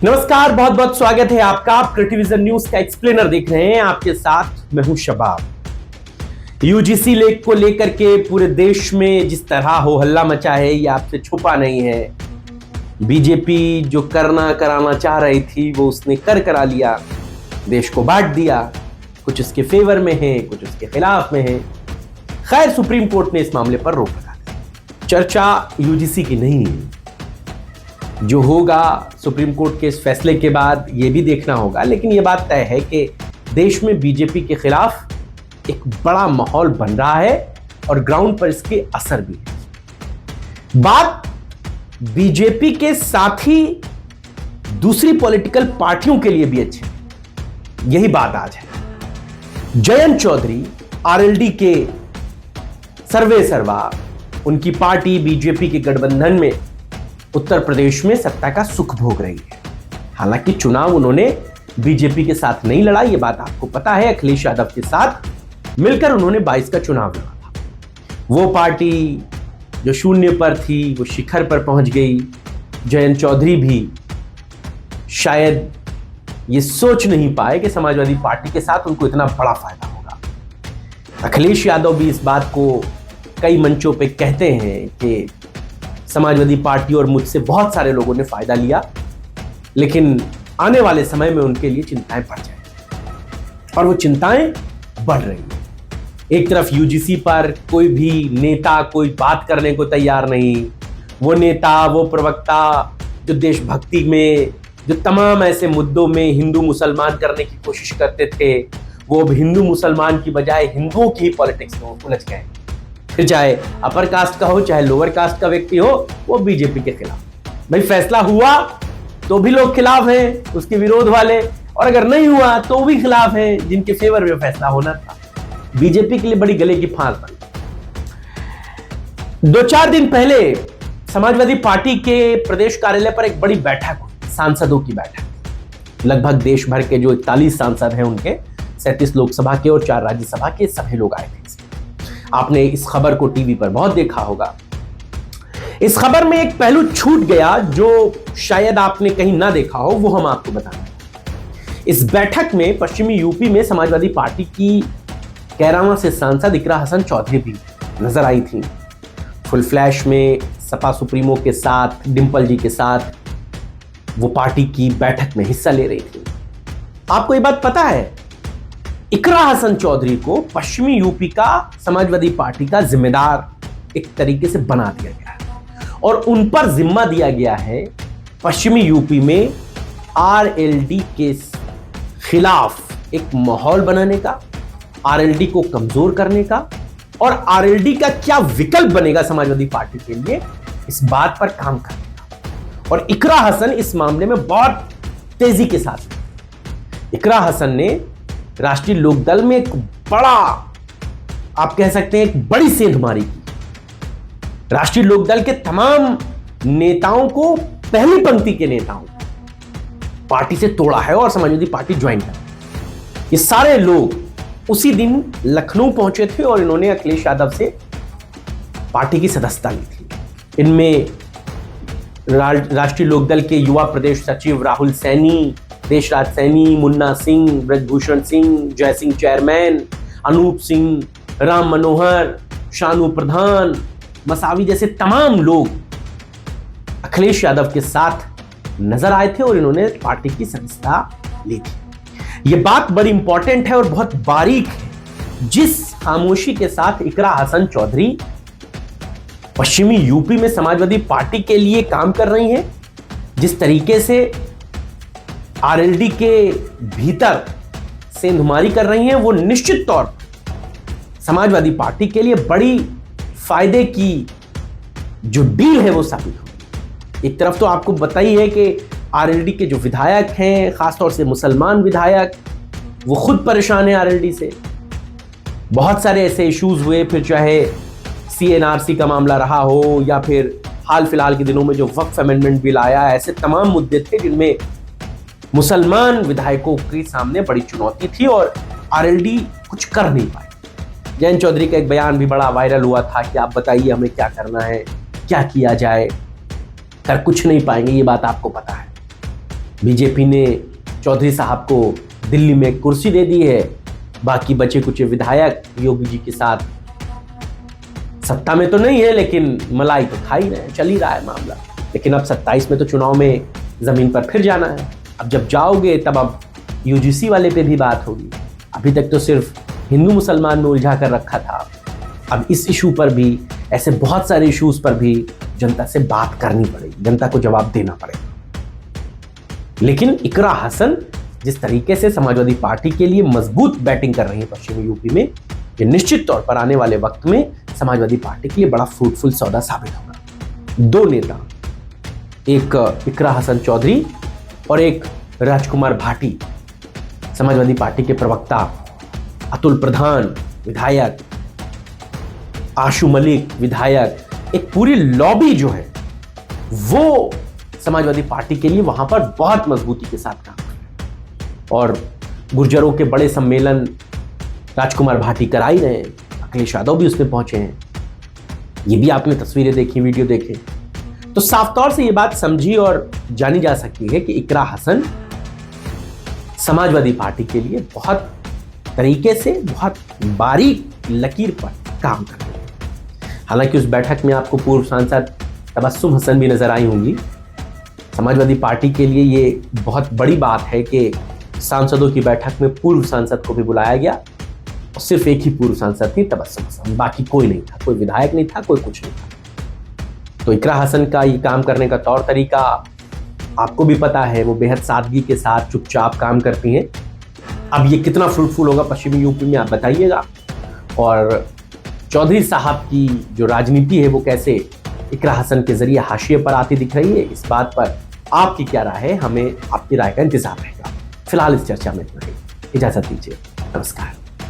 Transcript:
नमस्कार, बहुत बहुत स्वागत है आपका। आप क्रिटिविजन न्यूज का एक्सप्लेनर देख रहे हैं। आपके साथ मैं हूं शबाब। यूजीसी लेक को लेकर के पूरे देश में जिस तरह हो हल्ला मचा है, ये आपसे छुपा नहीं है। बीजेपी जो कराना चाह रही थी वो उसने करा लिया, देश को बांट दिया। कुछ उसके फेवर में है, कुछ उसके खिलाफ में है। खैर, सुप्रीम कोर्ट ने इस मामले पर रोक लगा दी। चर्चा यूजीसी की नहीं है। जो होगा सुप्रीम कोर्ट के इस फैसले के बाद ये भी देखना होगा, लेकिन ये बात तय है कि देश में बीजेपी के खिलाफ एक बड़ा माहौल बन रहा है और ग्राउंड पर इसके असर भी है। बात बीजेपी के साथ ही दूसरी पॉलिटिकल पार्टियों के लिए भी अच्छी है। यही बात आज है। जयंत चौधरी आरएलडी के सर्वे सर्वा, उनकी पार्टी बीजेपी के गठबंधन में उत्तर प्रदेश में सत्ता का सुख भोग रही है। हालांकि चुनाव उन्होंने बीजेपी के साथ नहीं लड़ा, यह बात आपको पता है। अखिलेश यादव के साथ मिलकर उन्होंने 22 का चुनाव लड़ा था। वो पार्टी जो शून्य पर थी वो शिखर पर पहुंच गई। जयंत चौधरी भी शायद ये सोच नहीं पाए कि समाजवादी पार्टी के साथ उनको इतना बड़ा फायदा होगा। अखिलेश यादव भी इस बात को कई मंचों पे कहते हैं कि समाजवादी पार्टी और मुझसे बहुत सारे लोगों ने फायदा लिया, लेकिन आने वाले समय में उनके लिए चिंताएं बढ़ जाएंगी और वो चिंताएं बढ़ रही हैं। एक तरफ यूजीसी पर कोई भी नेता कोई बात करने को तैयार नहीं। वो नेता, वो प्रवक्ता जो देशभक्ति में, जो तमाम ऐसे मुद्दों में हिंदू मुसलमान करने की कोशिश करते थे, वो अब हिंदू मुसलमान की बजाय हिंदुओं की पॉलिटिक्स में उलझ गए। फिर चाहे अपर कास्ट का हो चाहे लोअर कास्ट का व्यक्ति हो, वो बीजेपी के खिलाफ। भाई, फैसला हुआ तो भी लोग खिलाफ हैं, उसके विरोध वाले, और अगर नहीं हुआ तो भी खिलाफ हैं जिनके फेवर में फैसला होना था। बीजेपी के लिए बड़ी गले की फांस बनी। 2-4 दिन पहले समाजवादी पार्टी के प्रदेश कार्यालय पर एक बड़ी बैठक हुई, सांसदों की बैठक। लगभग देश भर के जो 41 सांसद हैं उनके, 37 लोकसभा के और 4 राज्यसभा के, सभी लोग आए थे। आपने इस खबर को टीवी पर बहुत देखा होगा। इस खबर में एक पहलू छूट गया जो शायद आपने कहीं ना देखा हो, वो हम आपको बताएंगे। इस बैठक में पश्चिमी यूपी में समाजवादी पार्टी की कैराना से सांसद इकरा हसन चौधरी भी नजर आई थी। फुल फ्लैश में सपा सुप्रीमो के साथ, डिंपल जी के साथ वो पार्टी की बैठक में हिस्सा ले रही थी। आपको ये बात पता है, इकरा हसन चौधरी को पश्चिमी यूपी का समाजवादी पार्टी का जिम्मेदार एक तरीके से बना दिया गया है और उन पर जिम्मा दिया गया है पश्चिमी यूपी में आरएलडी के खिलाफ एक माहौल बनाने का, आरएलडी को कमजोर करने का और आरएलडी का क्या विकल्प बनेगा समाजवादी पार्टी के लिए, इस बात पर काम करने का। और इकरा हसन इस मामले में बहुत तेजी के साथ, इकरा हसन ने राष्ट्रीय लोकदल में एक बड़ा, आप कह सकते हैं एक बड़ी सेंध मारी की। राष्ट्रीय लोकदल के तमाम नेताओं को, पहली पंक्ति के नेताओं पार्टी से तोड़ा है और समाजवादी पार्टी ज्वाइन कर। ये सारे लोग उसी दिन लखनऊ पहुंचे थे और इन्होंने अखिलेश यादव से पार्टी की सदस्यता ली थी। इनमें राष्ट्रीय लोकदल के युवा प्रदेश सचिव राहुल सैनी, देशराज सैनी, मुन्ना सिंह, ब्रजभूषण सिंह, जय सिंह चेयरमैन, अनूप सिंह, राम मनोहर, शानू प्रधान, मसावी जैसे तमाम लोग अखिलेश यादव के साथ नजर आए थे और इन्होंने पार्टी की सदस्यता ली थी। यह बात बड़ी इंपॉर्टेंट है और बहुत बारीक है। जिस खामोशी के साथ इकरा हसन चौधरी पश्चिमी यूपी में समाजवादी पार्टी के लिए काम कर रही हैं, जिस तरीके से आरएलडी के भीतर सेंधमारी कर रही हैं, वो निश्चित तौर पर समाजवादी पार्टी के लिए बड़ी फायदे की जो डील है वो साबित होगी। एक तरफ तो आपको बताइए है कि आरएलडी के जो विधायक हैं, खासतौर से मुसलमान विधायक, वो खुद परेशान है आरएलडी से। बहुत सारे ऐसे इश्यूज हुए, फिर चाहे सीएनआरसी का मामला रहा हो या फिर हाल फिलहाल के दिनों में जो वक्फ अमेंडमेंट बिल आया, ऐसे तमाम मुद्दे थे जिनमें मुसलमान विधायकों के सामने बड़ी चुनौती थी और आरएलडी कुछ कर नहीं पाए। जयंत चौधरी का एक बयान भी बड़ा वायरल हुआ था कि आप बताइए हमें क्या करना है, क्या किया जाए। कर कुछ नहीं पाएंगे, ये बात आपको पता है। बीजेपी ने चौधरी साहब को दिल्ली में कुर्सी दे दी है, बाकी बचे कुछ विधायक योगी जी के साथ सत्ता में तो नहीं है, लेकिन मलाई तो खा ही रहे हैं, चल ही रहा है मामला। लेकिन अब 27 में तो चुनाव में जमीन पर फिर जाना है। अब जब जाओगे तब अब यूजीसी वाले पे भी बात होगी। अभी तक तो सिर्फ हिंदू मुसलमान में उलझा कर रखा था, अब इस इशू पर भी, ऐसे बहुत सारे इश्यूज पर भी जनता से बात करनी पड़ेगी, जनता को जवाब देना पड़ेगा। लेकिन इकरा हसन जिस तरीके से समाजवादी पार्टी के लिए मजबूत बैटिंग कर रही है पश्चिमी यूपी में, ये निश्चित तौर पर आने वाले वक्त में समाजवादी पार्टी के लिए बड़ा फ्रूटफुल सौदा साबित होगा। दो नेता, एक इकरा हसन चौधरी और एक राजकुमार भाटी, समाजवादी पार्टी के प्रवक्ता अतुल प्रधान विधायक, आशु मलिक विधायक, एक पूरी लॉबी जो है वो समाजवादी पार्टी के लिए वहां पर बहुत मजबूती के साथ काम कर रहे हैं। और गुर्जरों के बड़े सम्मेलन राजकुमार भाटी करा ही रहे हैं, अखिलेश यादव भी उसमें पहुंचे हैं। ये भी आपने तस्वीरें देखी, वीडियो देखे, तो साफ तौर से ये बात समझी और जानी जा सकती है कि इकरा हसन समाजवादी पार्टी के लिए बहुत तरीके से, बहुत बारीक लकीर पर काम कर रहे हैं। हालांकि उस बैठक में आपको पूर्व सांसद तबस्सुम हसन भी नजर आई होंगी। समाजवादी पार्टी के लिए ये बहुत बड़ी बात है कि सांसदों की बैठक में पूर्व सांसद को भी बुलाया गया, और सिर्फ एक ही पूर्व सांसद थी, तबस्सुम हसन, बाकी कोई नहीं था, कोई विधायक नहीं था, कोई कुछ नहीं था। तो इकरा हसन का ये काम करने का तौर तरीका आपको भी पता है, वो बेहद सादगी के साथ चुपचाप काम करती हैं। अब ये कितना फ्रूटफुल होगा पश्चिमी यूपी में, आप बताइएगा। और चौधरी साहब की जो राजनीति है वो कैसे इकरा हसन के जरिए हाशिए पर आती दिख रही है, इस बात पर आपकी क्या राय है, हमें आपकी राय का इंतजार रहेगा। फिलहाल इस चर्चा में इतना ही, इजाजत दीजिए, नमस्कार।